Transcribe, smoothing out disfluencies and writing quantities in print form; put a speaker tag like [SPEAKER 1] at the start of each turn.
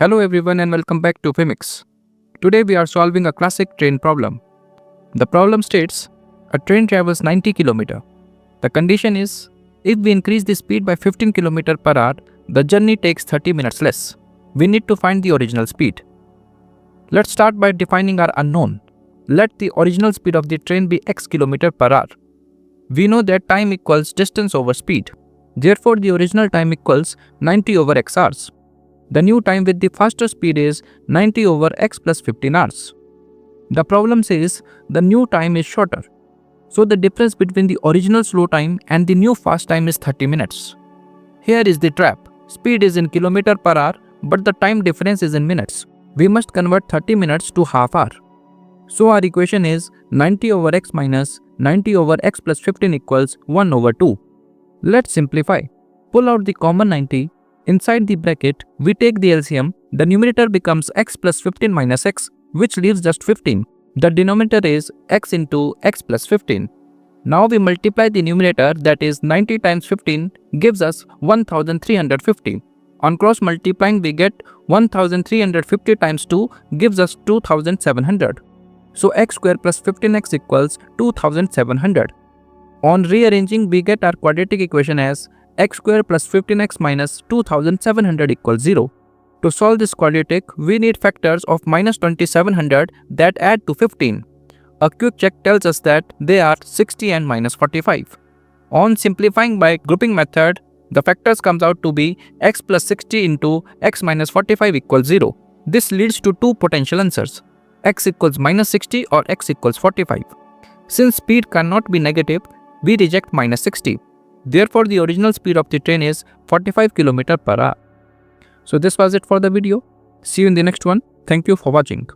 [SPEAKER 1] Hello everyone and welcome back to PHYMICS. Today we are solving a classic train problem. The problem states, a train travels 90 km. The condition is, if we increase the speed by 15 km per hour, the journey takes 30 minutes less. We need to find the original speed. Let's start by defining our unknown. Let the original speed of the train be x km per hour. We know that time equals distance over speed. Therefore, the original time equals 90 over x hours. The new time with the faster speed is 90 over x plus 15 hours. The problem says the new time is shorter. So the difference between the original slow time and the new fast time is 30 minutes. Here is the trap. Speed is in km per hour, but the time difference is in minutes. We must convert 30 minutes to half hour. So our equation is 90 over x minus 90 over x plus 15 equals 1 over 2. Let's simplify. Pull out the common 90. Inside the bracket, we take the LCM. The numerator becomes x plus 15 minus x, which leaves just 15. The denominator is x into x plus 15. Now we multiply the numerator, that is 90 times 15 gives us 1350. On cross multiplying we get 1350 times 2 gives us 2700. So x square plus 15x equals 2700. On rearranging we get our quadratic equation as x square plus 15x minus 2700 equals 0. To solve this quadratic, we need factors of minus 2700 that add to 15. A quick check tells us that they are 60 and minus 45. On simplifying by grouping method, the factors comes out to be x plus 60 into x minus 45 equals 0. This leads to two potential answers, x equals minus 60 or x equals 45. Since speed cannot be negative, we reject minus 60. Therefore, the original speed of the train is 45 km per hour. So this was it for the video. See you in the next one. Thank you for watching.